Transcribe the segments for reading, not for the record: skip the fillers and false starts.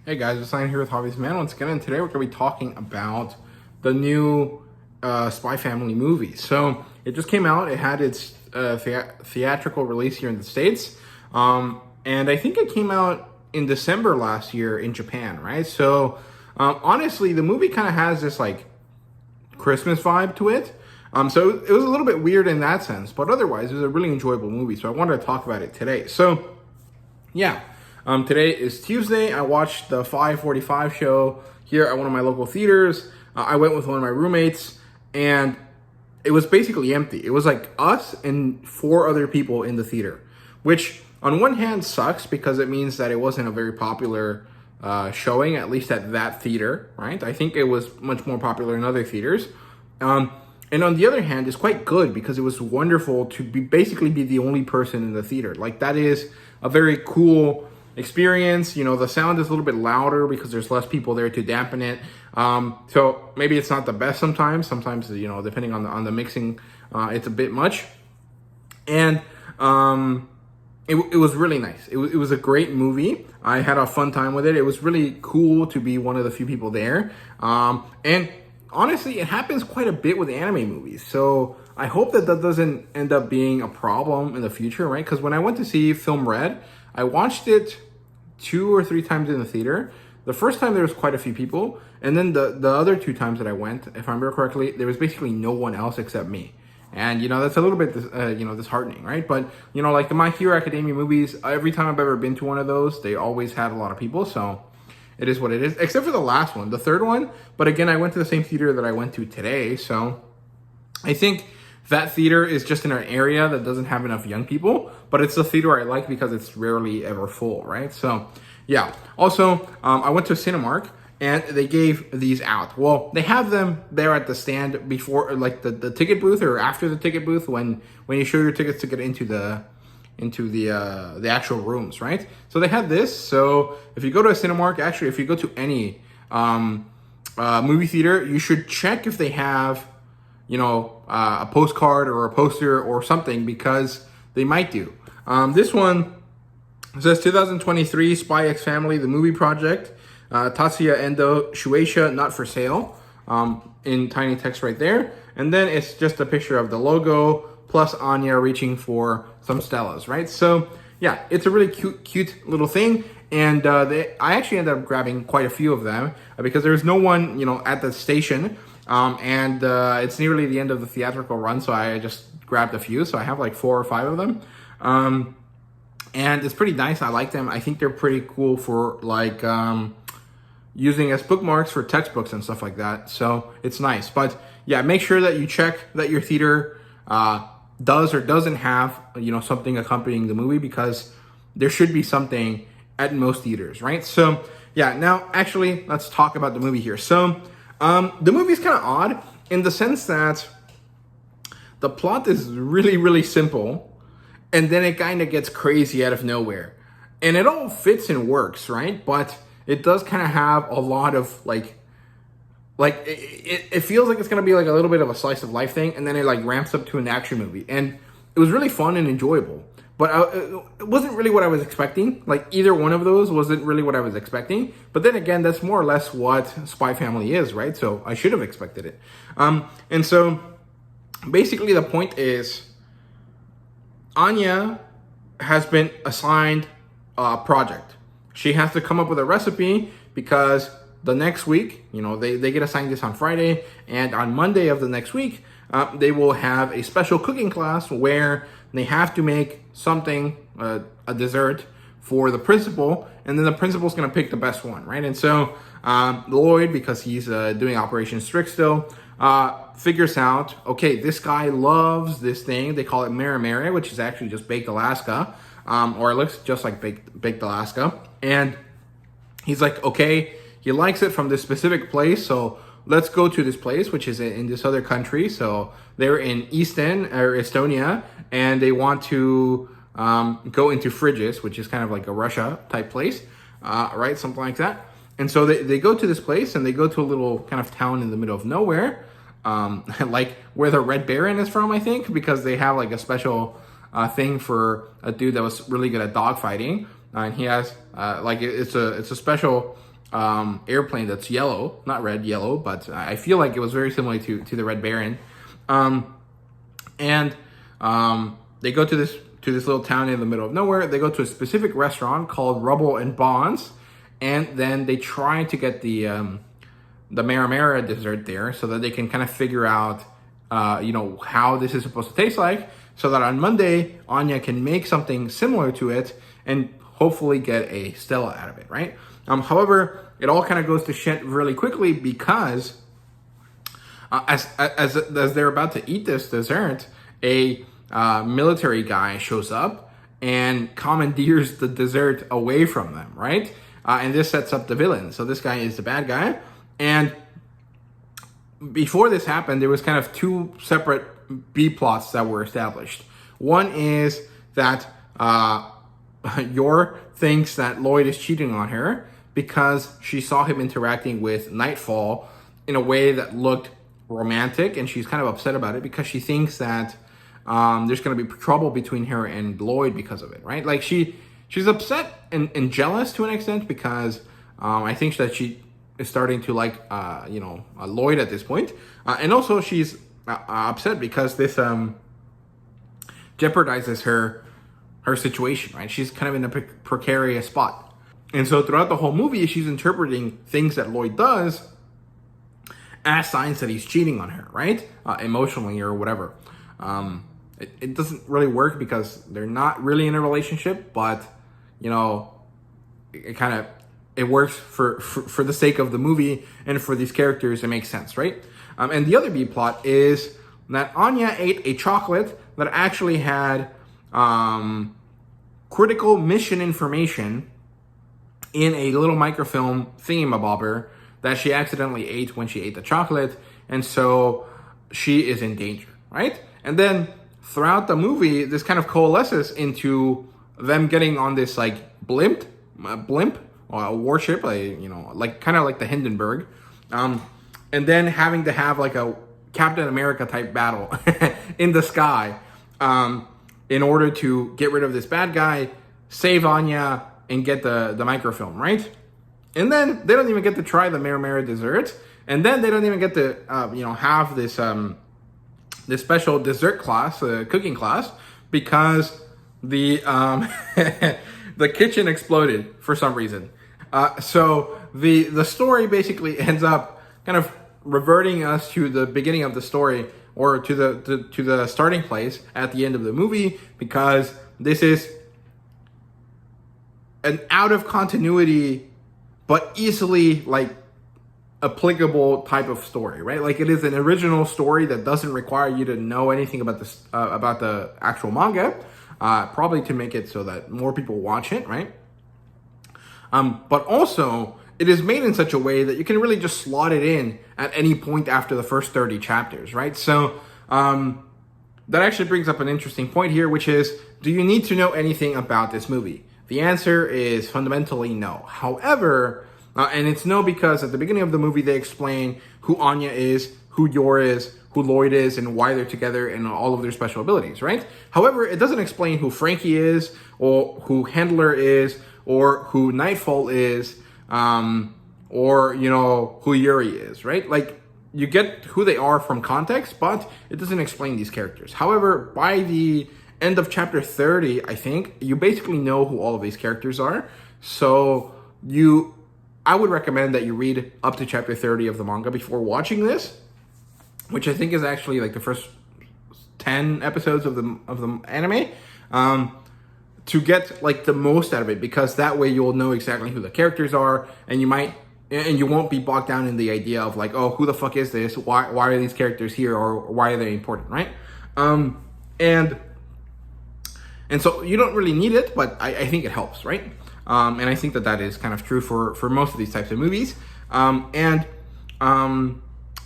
Hey guys, it's Ryan here with HobbiesofaMan once again, and today we're going to be talking about the new Spy Family movie. So it just came out. It had its theatrical release here in the States, and I think it came out in December last year in Japan, right? So honestly, the movie kind of has this like Christmas vibe to it. So it was a little bit weird in that sense, but otherwise it was a really enjoyable movie. So I wanted to talk about it today. So yeah. Today is Tuesday. I watched the 5:45 show here at one of my local theaters. I went with one of my roommates, and it was basically empty. It was like us and 4 other people in the theater, which on one hand sucks because it means that it wasn't a very popular showing, at least at that theater, right? I think it was much more popular in other theaters. And on the other hand, it's quite good because it was wonderful to basically be the only person in the theater. Like, that is a very cool experience. You know, the sound is a little bit louder because there's less people there to dampen it. So maybe it's not the best sometimes. Sometimes, you know, depending on the mixing, it's a bit much. And it was really nice. It was a great movie. I had a fun time with it. It was really cool to be one of the few people there. And honestly, it happens quite a bit with anime movies. So I hope that doesn't end up being a problem in the future, right? Because when I went to see Film Red, I watched it 2 or 3 times in the theater. The first time there was quite a few people, and then the other 2 times that I went, if I remember correctly, there was basically no one else except me. And, you know, that's a little bit, disheartening, right? But, you know, like the My Hero Academia movies, every time I've ever been to one of those, they always had a lot of people, so it is what it is. Except for the last one, the third one. But again, I went to the same theater that I went to today, so I think that theater is just in an area that doesn't have enough young people, but it's a theater I like because it's rarely ever full, right? So, yeah. Also, I went to Cinemark, and they gave these out. Well, they have them there at the stand before, like the ticket booth or after the ticket booth when you show your tickets to get into the actual rooms, right? So they had this. So if you go to a Cinemark, actually, if you go to any movie theater, you should check if they have, you know, a postcard or a poster or something, because they might do. This one says 2023 Spy X Family, the movie project. Tatsuya, Endo, Shueisha, not for sale, in tiny text right there. And then it's just a picture of the logo plus Anya reaching for some Stellas, right? So yeah, it's a really cute little thing. And I actually ended up grabbing quite a few of them because there's no one, you know, at the station. And it's nearly the end of the theatrical run, so I just grabbed a few. So I have like 4 or 5 of them. And it's pretty nice. I like them. I think they're pretty cool for like using as bookmarks for textbooks and stuff like that. So it's nice. But yeah, make sure that you check that your theater does or doesn't have, you know, something accompanying the movie, because there should be something at most theaters, right? So yeah, now actually let's talk about the movie here. So the movie is kind of odd in the sense that the plot is really, really simple, and then it kind of gets crazy out of nowhere. And it all fits and works, right? But it does kind of have a lot of like it feels like it's going to be like a little bit of a slice of life thing, and then it like ramps up to an action movie. And it was really fun and enjoyable. But it wasn't really what I was expecting. Like, either one of those wasn't really what I was expecting. But then again, that's more or less what Spy Family is, right? So I should have expected it. And so basically the point is Anya has been assigned a project. She has to come up with a recipe because the next week, you know, they get assigned this on Friday, and on Monday of the next week, they will have a special cooking class where they have to make something, a dessert for the principal, and then the principal's going to pick the best one, right? And so Lloyd, because he's doing Operation Strict still, figures out, okay, this guy loves this thing. They call it Mara, which is actually just baked Alaska, or it looks just like baked Alaska. And he's like, okay, he likes it from this specific place, so let's go to this place, which is in this other country. So they're in Estonia, and they want to go into Frigis, which is kind of like a Russia type place, right? Something like that. And so they go to this place, and they go to a little kind of town in the middle of nowhere, like where the Red Baron is from, I think, because they have like a special thing for a dude that was really good at dogfighting. and he has it's a special airplane that's yellow, not red, yellow, but I feel like it was very similar to the Red Baron. And they go to this little town in the middle of nowhere. They go to a specific restaurant called Rubble and Bonds, and then they try to get the Maramara dessert there so that they can kind of figure out, how this is supposed to taste like, so that on Monday, Anya can make something similar to it and hopefully get a Stella out of it, right? However, it all kind of goes to shit really quickly because as they're about to eat this dessert, a military guy shows up and commandeers the dessert away from them, right? And this sets up the villain. So this guy is the bad guy. And before this happened, there was kind of two separate B plots that were established. One is that Yor thinks that Lloyd is cheating on her because she saw him interacting with Nightfall in a way that looked romantic, and she's kind of upset about it because she thinks that there's going to be trouble between her and Lloyd because of it, right? Like she's upset and jealous to an extent because I think that she is starting to like Lloyd at this point, and also she's upset because this jeopardizes her situation, right? She's kind of in a precarious spot. And so throughout the whole movie, she's interpreting things that Lloyd does as signs that he's cheating on her, right? Emotionally or whatever. It doesn't really work because they're not really in a relationship, but, it works for the sake of the movie and for these characters. It makes sense, right? And the other B plot is that Anya ate a chocolate that actually had critical mission information in a little microfilm thingamabobber that she accidentally ate when she ate the chocolate, and so she is in danger, right? And then throughout the movie, this kind of coalesces into them getting on this like blimp, or a warship, kind of like the Hindenburg, and then having to have like a Captain America type battle in the sky in order to get rid of this bad guy, save Anya, and get the microfilm, right? And then they don't even get to try the Maramara dessert, and then they don't even get to have this this special dessert class, cooking class, because the the kitchen exploded for some reason. So the story basically ends up kind of reverting us to the beginning of the story, or to the starting place at the end of the movie, because this is an out of continuity but easily like applicable type of story, right? Like it is an original story that doesn't require you to know anything about this about the actual manga, probably to make it so that more people watch it, right? But also it is made in such a way that you can really just slot it in at any point after the first 30 chapters, right? So that actually brings up an interesting point here, which is, do you need to know anything about this movie? The answer is fundamentally no. However, and it's no because at the beginning of the movie they explain who Anya is, who Yor is, who Lloyd is, and why they're together, and all of their special abilities, right? However, it doesn't explain who Frankie is, or who Handler is, or who Nightfall is, or who Yuri is, right? Like, you get who they are from context, but it doesn't explain these characters. However, by the end of chapter 30, I think, you basically know who all of these characters are. So I would recommend that you read up to chapter 30 of the manga before watching this, which I think is actually like the first 10 episodes of the anime, to get like the most out of it, because that way you'll know exactly who the characters are, and you won't be bogged down in the idea of like, oh, who the fuck is this? Why are these characters here, or why are they important, right? And so you don't really need it, but I think it helps, right? And I think that is kind of true for most of these types of movies.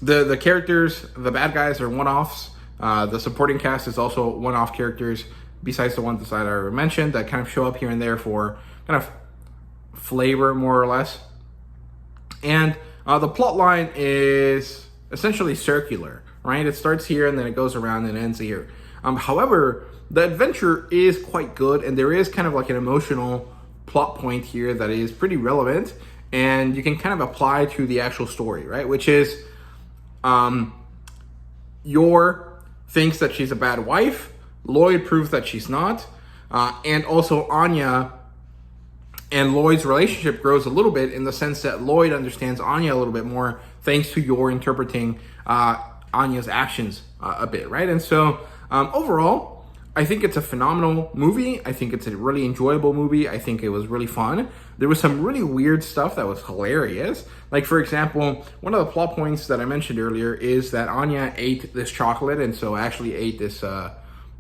The characters, the bad guys, are one-offs. The supporting cast is also one-off characters, besides the ones that I already mentioned, that kind of show up here and there for kind of flavor, more or less. And the plot line is essentially circular, right? It starts here and then it goes around and ends here. However, the adventure is quite good, and there is kind of like an emotional plot point here that is pretty relevant and you can kind of apply to the actual story, right? Which is Yor thinks that she's a bad wife, Lloyd proves that she's not, and also Anya and Lloyd's relationship grows a little bit in the sense that Lloyd understands Anya a little bit more thanks to Yor interpreting Anya's actions a bit, right? And so overall, I think it's a phenomenal movie. I think it's a really enjoyable movie. I think it was really fun. There was some really weird stuff that was hilarious. Like, for example, one of the plot points that I mentioned earlier is that Anya ate this chocolate and so actually ate this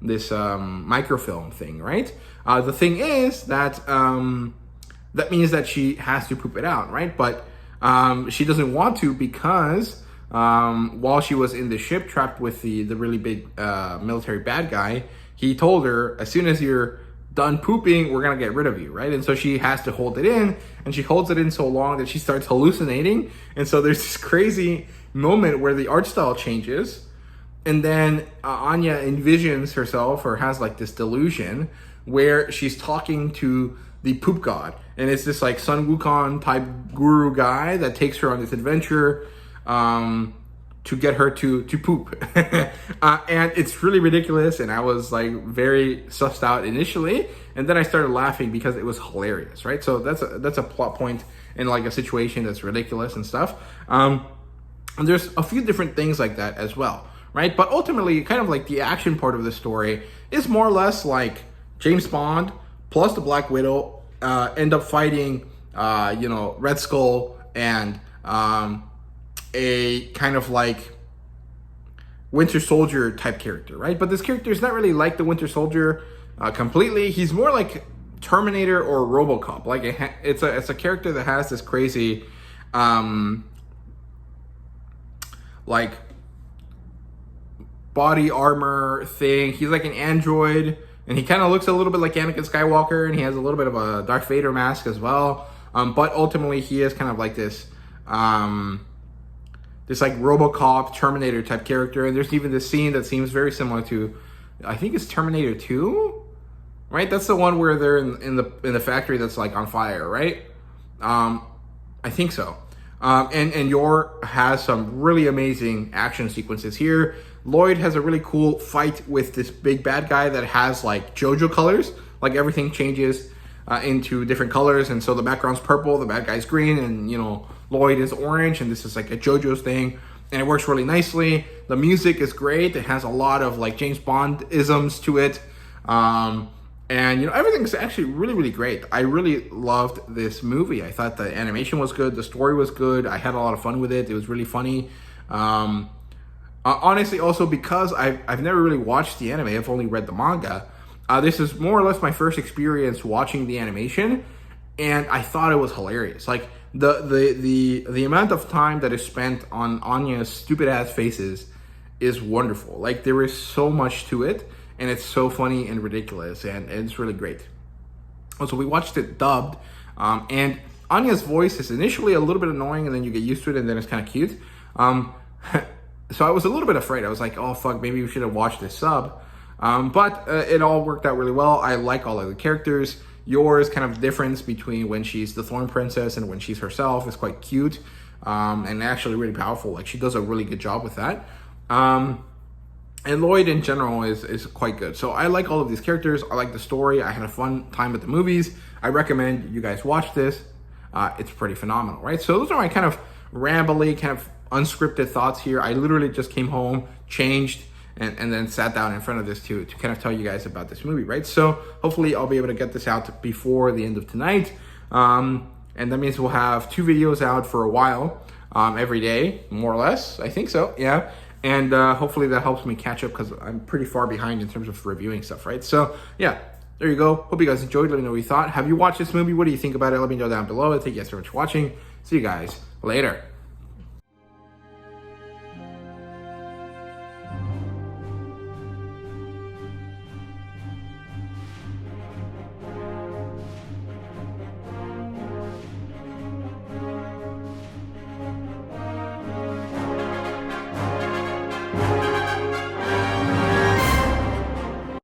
microfilm thing, right? The thing is that that means that she has to poop it out, right? But she doesn't want to because while she was in the ship trapped with the really big military bad guy, he told her, as soon as you're done pooping, we're gonna get rid of you, right? And so she has to hold it in, and she holds it in so long that she starts hallucinating. And so there's this crazy moment where the art style changes, and then Anya envisions herself or has like this delusion where she's talking to the poop god. And it's this like Sun Wukong type guru guy that takes her on this adventure to get her to poop. And it's really ridiculous. And I was like very sussed out initially. And then I started laughing because it was hilarious, right? So that's a plot point in like a situation that's ridiculous and stuff. And there's a few different things like that as well, right? But ultimately, kind of like the action part of the story is more or less like James Bond plus the Black Widow end up fighting, Red Skull and a kind of like Winter Soldier type character, right? But this character is not really like the Winter Soldier completely. He's more like Terminator or RoboCop. Like it's a character that has this crazy like body armor thing. He's like an android, and he kind of looks a little bit like Anakin Skywalker, and he has a little bit of a Darth Vader mask as well. But ultimately, he is kind of like this this like RoboCop, Terminator type character. And there's even this scene that seems very similar to, I think it's Terminator 2, right? That's the one where they're in the factory that's like on fire, right? I think so. And Yor has some really amazing action sequences here. Lloyd has a really cool fight with this big bad guy that has like JoJo colors. Like everything changes into different colors, and so the background's purple, the bad guy's green, and Lloyd is orange, and this is like a JoJo's thing, and it works really nicely. The music is great. It has a lot of like James Bond isms to it, and everything's actually really, really great. I really loved this movie. I thought the animation was good, the story was good. I had a lot of fun with it. It was really funny. Honestly, also because I've never really watched the anime. I've only read the manga. This is more or less my first experience watching the animation, and I thought it was hilarious. Like the amount of time that is spent on Anya's stupid ass faces is wonderful. Like there is so much to it, and it's so funny and ridiculous, and it's really great. Also, we watched it dubbed, and Anya's voice is initially a little bit annoying, and then you get used to it, and then it's kind of cute. So I was a little bit afraid. I was like, oh fuck, maybe we should have watched this sub. But it all worked out really well. I like all of the characters. Yor's kind of difference between when she's the Thorn Princess and when she's herself is quite cute, and actually really powerful. Like she does a really good job with that. And Lloyd in general is quite good. So I like all of these characters. I like the story. I had a fun time at the movies. I recommend you guys watch this. It's pretty phenomenal, right? So those are my kind of rambly, kind of unscripted thoughts here. I literally just came home, changed, and then sat down in front of this to kind of tell you guys about this movie, right? So hopefully I'll be able to get this out before the end of tonight. And that means we'll have 2 videos out for a while, every day, more or less. I think so, yeah. And hopefully that helps me catch up because I'm pretty far behind in terms of reviewing stuff, right? So yeah, there you go. Hope you guys enjoyed. Let me know what you thought. Have you watched this movie? What do you think about it? Let me know down below. Thank you guys so much for watching. See you guys later.